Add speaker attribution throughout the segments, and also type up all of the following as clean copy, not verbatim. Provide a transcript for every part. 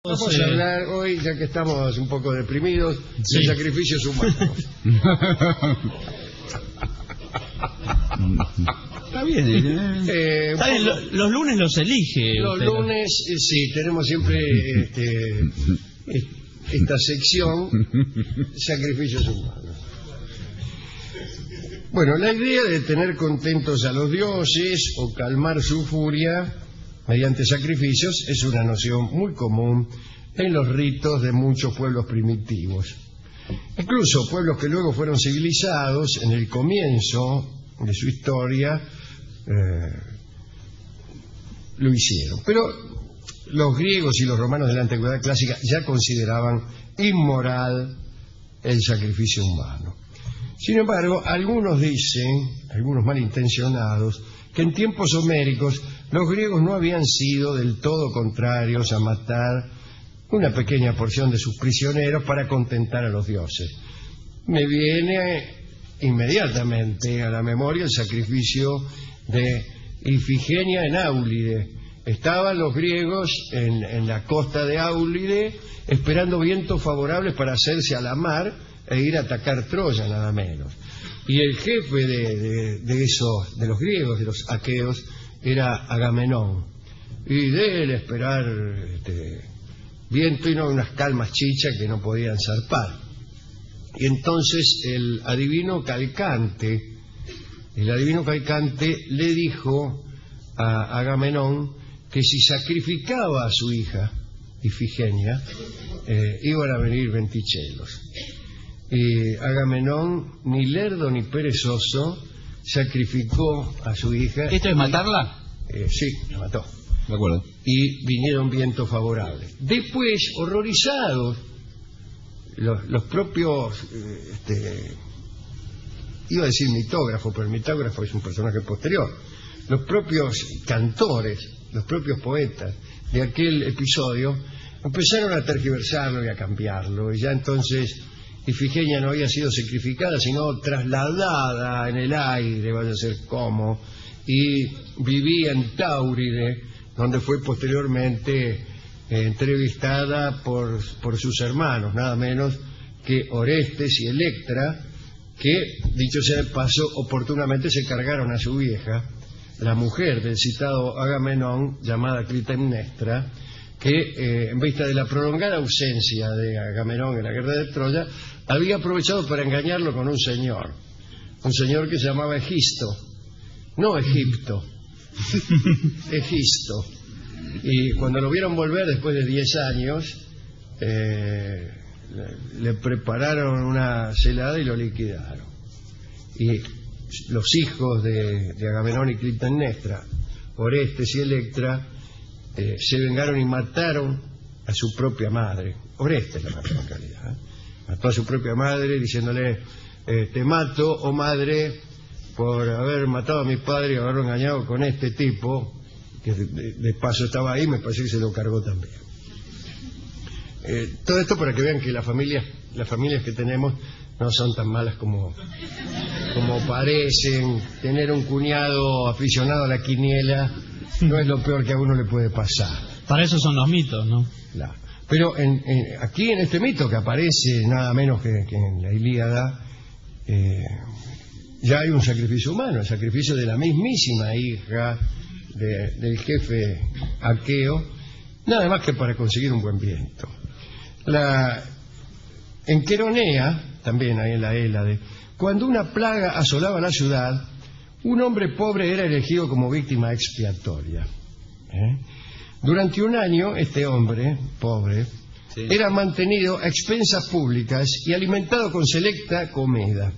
Speaker 1: Vamos a hablar hoy, ya que estamos un poco deprimidos, de sacrificios humanos.
Speaker 2: Está bien.
Speaker 3: Está bien, los lunes los elige.
Speaker 1: Los
Speaker 3: usted,
Speaker 1: lunes, sí, tenemos siempre esta sección, sacrificios humanos. Bueno, la idea de tener contentos a los dioses o calmar su furia mediante sacrificios es una noción muy común en los ritos de muchos pueblos primitivos. Incluso pueblos que luego fueron civilizados, en el comienzo de su historia, lo hicieron. Pero los griegos y los romanos de la antigüedad clásica ya consideraban inmoral el sacrificio humano. Sin embargo, algunos dicen, algunos malintencionados, que en tiempos homéricos los griegos no habían sido del todo contrarios a matar una pequeña porción de sus prisioneros para contentar a los dioses. Me viene inmediatamente a la memoria el sacrificio de Ifigenia en Áulide. Estaban los griegos en la costa de Áulide esperando vientos favorables para hacerse a la mar e ir a atacar Troya, nada menos. Y el jefe de los griegos, de los aqueos, era Agamenón. Y de él esperar viento y no unas calmas chichas que no podían zarpar. Y entonces el adivino Calcante le dijo a Agamenón que si sacrificaba a su hija Ifigenia, iban a venir ventichelos. Y Agamenón, ni lerdo ni perezoso, sacrificó a su hija.
Speaker 3: ¿Esto es matarla?
Speaker 1: Sí, la mató.
Speaker 2: De acuerdo.
Speaker 1: Y vinieron vientos favorables. Después, horrorizados, los propios, iba a decir mitógrafo, pero el mitógrafo es un personaje posterior, los propios cantores, los propios poetas de aquel episodio empezaron a tergiversarlo y a cambiarlo, y ya entonces Ifigenia no había sido sacrificada, sino trasladada en el aire, vaya a ser cómo, y vivía en Táuride, donde fue posteriormente entrevistada por sus hermanos, nada menos que Orestes y Electra, que, dicho sea de paso, oportunamente se cargaron a su vieja, la mujer del citado Agamenón, llamada Clitemnestra, que en vista de la prolongada ausencia de Agamenón en la guerra de Troya, había aprovechado para engañarlo con un señor que se llamaba Egisto, no Egipto, Egisto. Y cuando lo vieron volver después de 10 años, le prepararon una celada y lo liquidaron. Y los hijos de Agamenón y Clitemnestra, Orestes y Electra, se vengaron y mataron a su propia madre. Orestes la mató en realidad. Mató a su propia madre diciéndole, te mato, oh madre, por haber matado a mi padre y haberlo engañado con este tipo, que de paso estaba ahí, me parece que se lo cargó también. Todo esto para que vean que las familias que tenemos no son tan malas como parecen. Tener un cuñado aficionado a la quiniela no es lo peor que a uno le puede pasar.
Speaker 3: Para eso son los mitos, ¿no?
Speaker 1: Claro. Pero aquí en este mito que aparece nada menos que en la Ilíada, ya hay un sacrificio humano, el sacrificio de la mismísima hija del jefe aqueo, nada más que para conseguir un buen viento. En Queronea, también ahí en la Hélade, cuando una plaga asolaba la ciudad, un hombre pobre era elegido como víctima expiatoria. Durante un año, este hombre pobre era mantenido a expensas públicas y alimentado con selecta comida.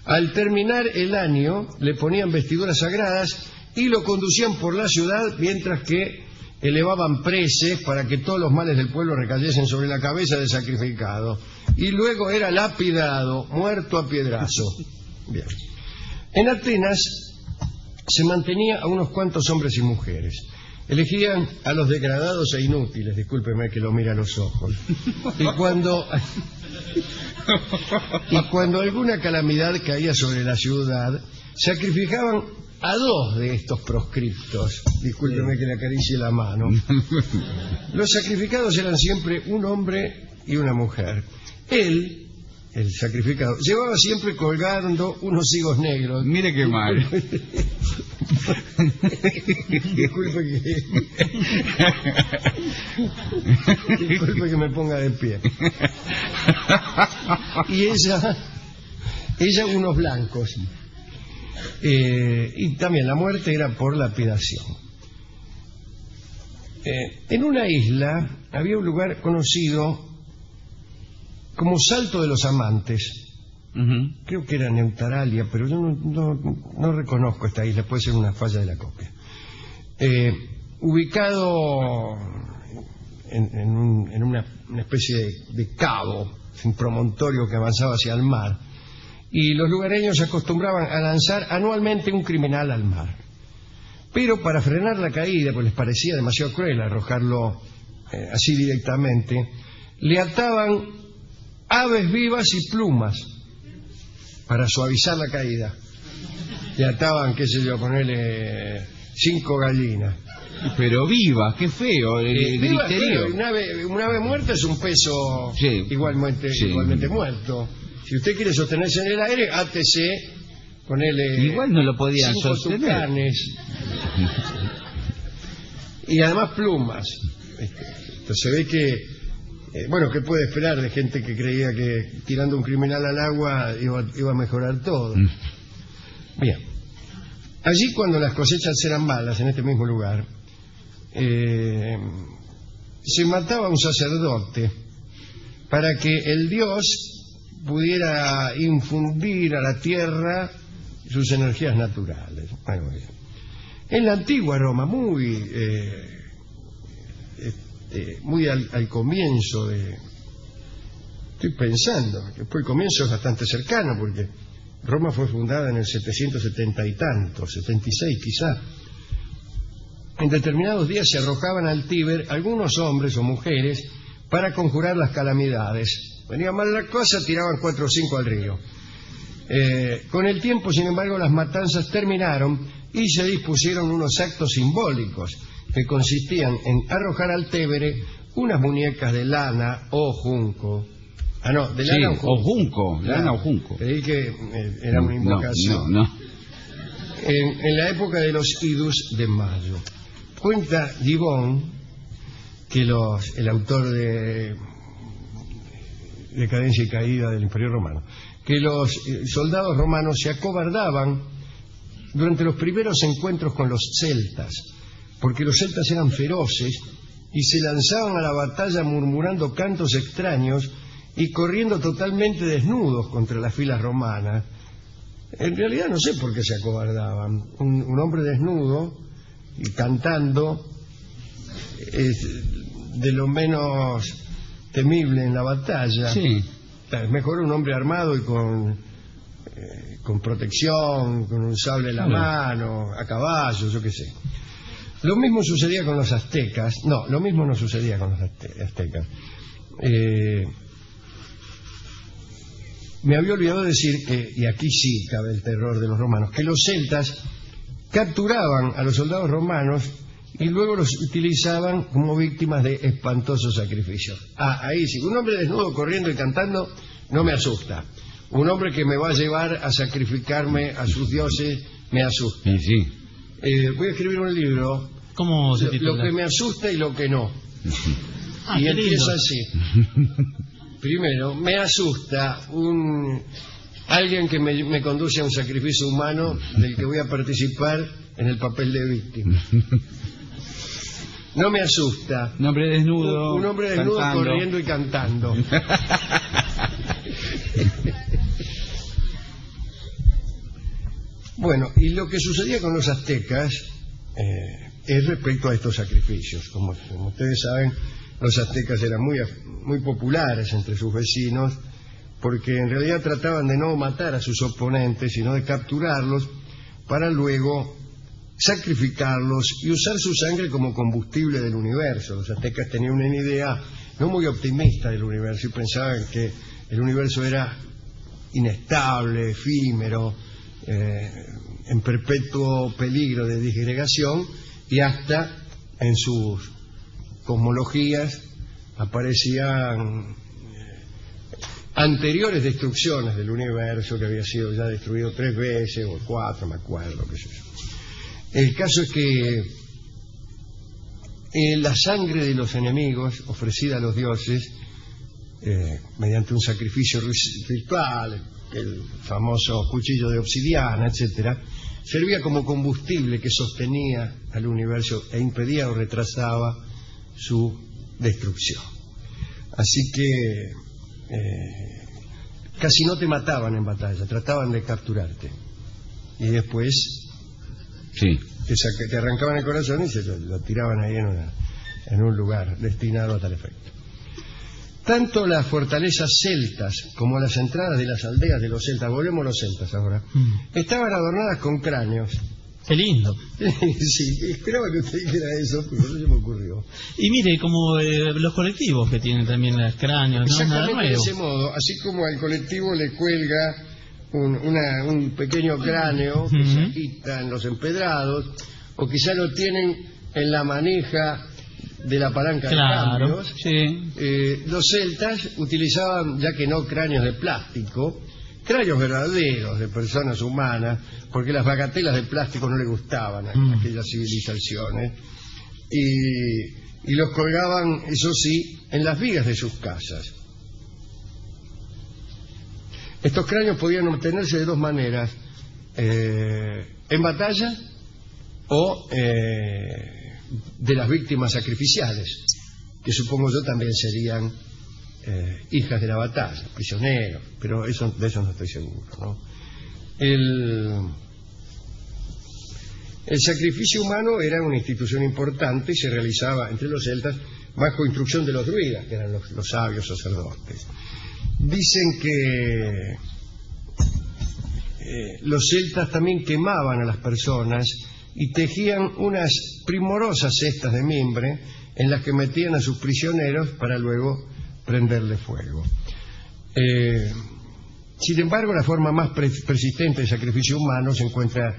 Speaker 1: Al terminar el año, le ponían vestiduras sagradas y lo conducían por la ciudad mientras que elevaban preces para que todos los males del pueblo recayesen sobre la cabeza del sacrificado. Y luego era lapidado, muerto a piedrazo. Bien. En Atenas se mantenía a unos cuantos hombres y mujeres. Elegían a los degradados e inútiles, discúlpeme que lo mira a los ojos. Y cuando alguna calamidad caía sobre la ciudad, sacrificaban a dos de estos proscriptos, discúlpeme que le acaricie la mano. Los sacrificados eran siempre un hombre y una mujer. Él, el sacrificado, llevaba siempre colgando unos higos negros.
Speaker 2: Mire qué mal.
Speaker 1: Disculpe que me ponga de pie. Y ella unos blancos. Y también la muerte era por lapidación. En una isla había un lugar conocido como Salto de los Amantes. Creo que era Neutaralia, pero yo no reconozco esta isla, puede ser una falla de la copia. Ubicado en una especie de cabo, un promontorio que avanzaba hacia el mar, y los lugareños se acostumbraban a lanzar anualmente un criminal al mar. Pero para frenar la caída, pues les parecía demasiado cruel arrojarlo así directamente, le ataban aves vivas y plumas para suavizar la caída. Le ataban, qué sé yo, ponerle 5 gallinas.
Speaker 2: Pero viva, qué feo, el
Speaker 1: Viva,
Speaker 2: griterío.
Speaker 1: una ave muerta es un peso igualmente muerto. Si usted quiere sostenerse en el aire, átese, ponele
Speaker 2: igual no lo podían
Speaker 1: 5
Speaker 2: sostener.
Speaker 1: tucanes. Y además plumas. Entonces se ve que, bueno, ¿qué puede esperar de gente que creía que tirando un criminal al agua iba a mejorar todo? Bien. Allí, cuando las cosechas eran malas, en este mismo lugar, se mataba a un sacerdote para que el dios pudiera infundir a la tierra sus energías naturales. Bueno, en la antigua Roma, muy al comienzo de... Estoy pensando, después el comienzo es bastante cercano, porque Roma fue fundada en el 770 y tanto, 76 quizá. En determinados días se arrojaban al Tíber algunos hombres o mujeres para conjurar las calamidades. Venía mal la cosa, tiraban 4 o 5 al río. Con el tiempo, sin embargo, las matanzas terminaron y se dispusieron unos actos simbólicos que consistían en arrojar al Tévere unas muñecas de lana o junco. Ah, no, de lana
Speaker 2: o junco. Lana o junco.
Speaker 1: Creí que era una invocación.
Speaker 2: No.
Speaker 1: En la época de los idus de mayo. Cuenta Gibbon, que el autor de Decadencia y Caída del Imperio Romano, que los soldados romanos se acobardaban durante los primeros encuentros con los celtas, porque los celtas eran feroces y se lanzaban a la batalla murmurando cantos extraños y corriendo totalmente desnudos contra las filas romanas. En realidad no sé por qué se acobardaban. Un hombre desnudo y cantando es de lo menos temible en la batalla.
Speaker 2: Sí.
Speaker 1: Es mejor un hombre armado y con protección, con un sable en la mano, a caballo, yo qué sé. Lo mismo sucedía con los aztecas. No, lo mismo no sucedía con los aztecas. Me había olvidado decir que, y aquí sí cabe el terror de los romanos, que los celtas capturaban a los soldados romanos y luego los utilizaban como víctimas de espantosos sacrificios. Ahí sí, un hombre desnudo corriendo y cantando no me asusta. Un hombre que me va a llevar a sacrificarme a sus dioses me asusta.
Speaker 2: Sí.
Speaker 1: Voy a escribir un libro.
Speaker 3: ¿Cómo se titula?
Speaker 1: Lo que me asusta y lo que no. Y
Speaker 3: qué
Speaker 1: empieza
Speaker 3: lindo.
Speaker 1: así. Primero, me asusta alguien que me conduce a un sacrificio humano del que voy a participar en el papel de víctima. No me asusta
Speaker 2: Un hombre desnudo.
Speaker 1: un hombre desnudo
Speaker 2: cantando.
Speaker 1: corriendo y cantando. Bueno, y lo que sucedía con los aztecas es respecto a estos sacrificios. Como ustedes saben, los aztecas eran muy populares entre sus vecinos, porque en realidad trataban de no matar a sus oponentes, sino de capturarlos para luego sacrificarlos y usar su sangre como combustible del universo. Los aztecas tenían una idea no muy optimista del universo y pensaban que el universo era inestable, efímero, en perpetuo peligro de disgregación, y hasta en sus cosmologías aparecían anteriores destrucciones del universo, que había sido ya destruido 3 veces o 4, me acuerdo, qué sé yo. El caso es que la sangre de los enemigos ofrecida a los dioses mediante un sacrificio ritual, el famoso cuchillo de obsidiana, etcétera, servía como combustible que sostenía al universo e impedía o retrasaba su destrucción. Así que casi no te mataban en batalla, trataban de capturarte y después
Speaker 2: Sí.
Speaker 1: te arrancaban el corazón y se lo tiraban ahí en un lugar destinado a tal efecto. Tanto las fortalezas celtas como las entradas de las aldeas de los celtas, volvemos a los celtas ahora, estaban adornadas con cráneos.
Speaker 3: Qué lindo.
Speaker 1: Sí, esperaba que usted dijera eso, pero no se me ocurrió.
Speaker 3: Y mire, como los colectivos que tienen también los cráneos, ¿no? Nada
Speaker 1: Exactamente de
Speaker 3: nuevo.
Speaker 1: ese modo, así como al colectivo le cuelga un pequeño cráneo que se agita en los empedrados, o quizá lo tienen en la manija de la palanca de cambios.
Speaker 3: Sí.
Speaker 1: Los celtas utilizaban, ya que no cráneos de plástico, cráneos verdaderos de personas humanas, porque las bagatelas de plástico no le gustaban a aquellas civilizaciones, y los colgaban, eso sí, en las vigas de sus casas. Estos cráneos podían obtenerse de 2 maneras, en batalla o de las víctimas sacrificiales, que supongo yo también serían hijas de la batalla, prisioneros, pero de eso no estoy seguro, ¿no? El sacrificio humano era una institución importante y se realizaba entre los celtas bajo instrucción de los druidas, que eran los sabios sacerdotes. Dicen que los celtas también quemaban a las personas y tejían unas primorosas cestas de mimbre en las que metían a sus prisioneros para luego prenderle fuego. Sin embargo, la forma más persistente de sacrificio humano se encuentra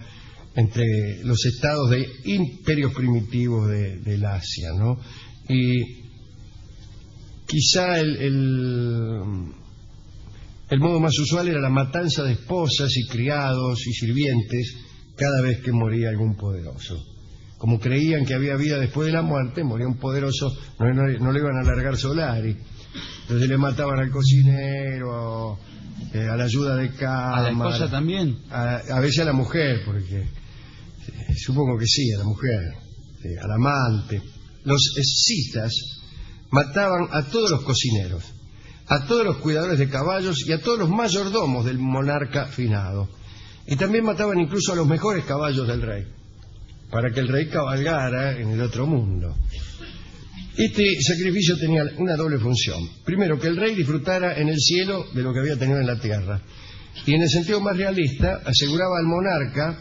Speaker 1: entre los estados de imperios primitivos del Asia, ¿no? Y quizá el modo más usual era la matanza de esposas y criados y sirvientes cada vez que moría algún poderoso. Como creían que había vida después de la muerte, moría un poderoso, no le iban a largar Solari. Entonces le mataban al cocinero, a la ayuda de cámara.
Speaker 2: ¿A la esposa también?
Speaker 1: A veces a la mujer, porque supongo que sí, a la mujer, al amante. Los escitas mataban a todos los cocineros, a todos los cuidadores de caballos y a todos los mayordomos del monarca finado. Y también mataban incluso a los mejores caballos del rey, para que el rey cabalgara en el otro mundo. Este sacrificio tenía una doble función. Primero, que el rey disfrutara en el cielo de lo que había tenido en la tierra. Y en el sentido más realista, aseguraba al monarca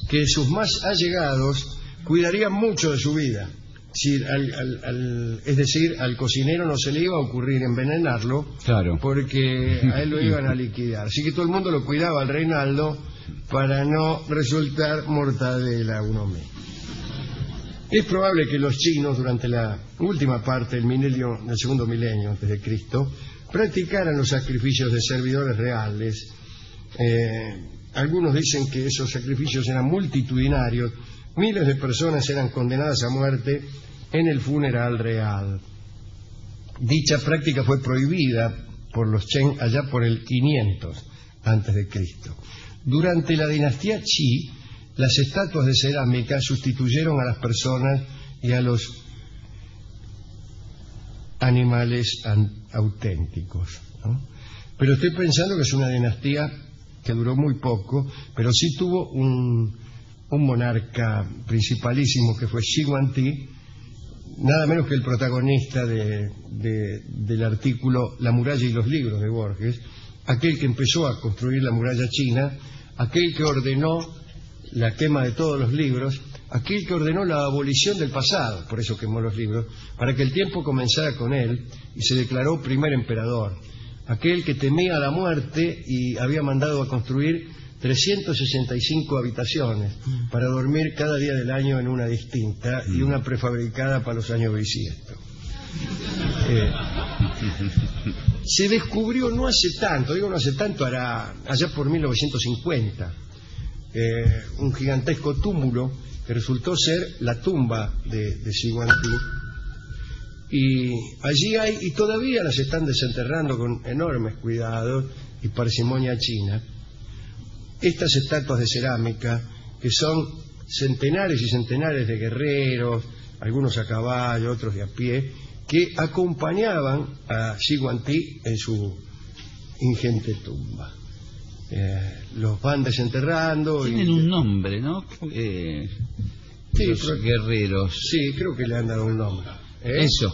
Speaker 1: que sus más allegados cuidarían mucho de su vida. Es decir, al cocinero no se le iba a ocurrir envenenarlo,
Speaker 2: claro,
Speaker 1: porque a él lo iban a liquidar. Así que todo el mundo lo cuidaba al Reinaldo para no resultar mortadela uno mismo. Es probable que los chinos, durante la última parte del segundo milenio antes de Cristo, practicaran los sacrificios de servidores reales. Algunos dicen que esos sacrificios eran multitudinarios. Miles de personas eran condenadas a muerte en el funeral real. Dicha práctica fue prohibida por los Chen allá por el 500 antes de Cristo. Durante la dinastía Qi, las estatuas de cerámica sustituyeron a las personas y a los animales auténticos, ¿no? Pero estoy pensando que es una dinastía que duró muy poco, pero sí tuvo un monarca principalísimo que fue Shi Huangdi, nada menos que el protagonista del artículo La muralla y los libros de Borges, aquel que empezó a construir la muralla china, aquel que ordenó la quema de todos los libros, aquel que ordenó la abolición del pasado, por eso quemó los libros, para que el tiempo comenzara con él y se declaró primer emperador, aquel que temía la muerte y había mandado a construir 365 habitaciones para dormir cada día del año en una distinta y una prefabricada para los años bisiestos. Se descubrió no hace tanto, digo no hace tanto, allá por 1950, un gigantesco túmulo que resultó ser la tumba de Siguantí. Y allí hay, y todavía las están desenterrando con enormes cuidados y parsimonia china, estas estatuas de cerámica que son centenares y centenares de guerreros, algunos a caballo, otros de a pie, que acompañaban a Siguantí en su ingente tumba. Los van desenterrando.
Speaker 2: Tienen un nombre, ¿no?
Speaker 1: Sí,
Speaker 2: los guerreros.
Speaker 1: Sí, creo que le han dado un nombre.
Speaker 2: Eso,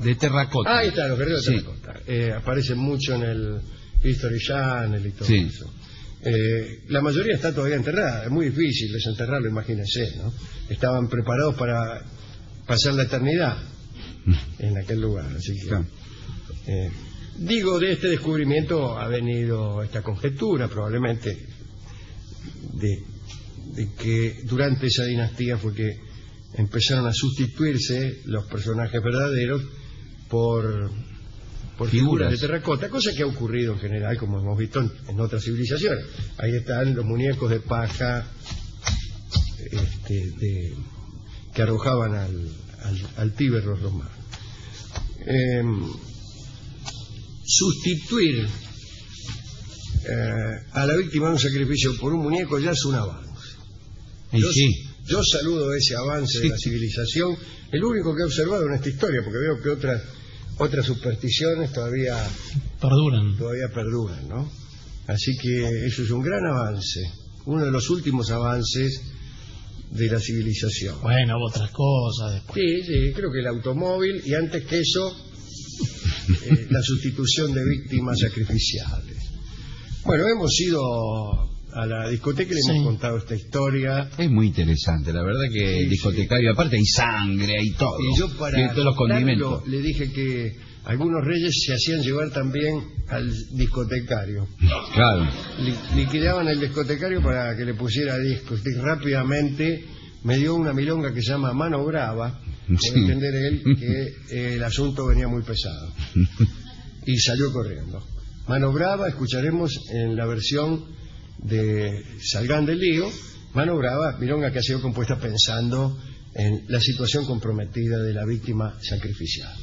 Speaker 2: de terracota.
Speaker 1: Ahí está, los guerreros de terracota. Aparecen mucho en el History Channel y todo eso. La mayoría está todavía enterrada, es muy difícil desenterrarlo, imagínense, ¿no? Estaban preparados para pasar la eternidad en aquel lugar, así que digo, de este descubrimiento ha venido esta conjetura probablemente de que durante esa dinastía fue que empezaron a sustituirse los personajes verdaderos por figuras de terracota, cosa que ha ocurrido en general, como hemos visto en otras civilizaciones. Ahí están los muñecos de paja que arrojaban al Tíber los romanos. Sustituir a la víctima de un sacrificio por un muñeco ya es un avance. Yo saludo ese avance de la civilización, el único que he observado en esta historia, porque veo que otras supersticiones todavía perduran, ¿no? Así que eso es un gran avance, uno de los últimos avances de la civilización.
Speaker 3: Bueno, otras cosas después.
Speaker 1: Sí, creo que el automóvil, y antes que eso, la sustitución de víctimas sacrificiales. Bueno, hemos ido a la discoteca y le hemos contado esta historia.
Speaker 2: Es muy interesante, la verdad que el discotecario, aparte hay sangre, hay todo.
Speaker 1: Y yo para
Speaker 2: todos los condimentos.
Speaker 1: Le dije que algunos reyes se hacían llevar también al discotecario.
Speaker 2: Claro.
Speaker 1: Liquidaban el discotecario para que le pusiera discos. Y rápidamente me dio una milonga que se llama Mano Brava. Puede entender él que el asunto venía muy pesado. Y salió corriendo. Mano Brava escucharemos en la versión de Salgán del Lío. Mano Brava, milonga que ha sido compuesta pensando en la situación comprometida de la víctima sacrificial.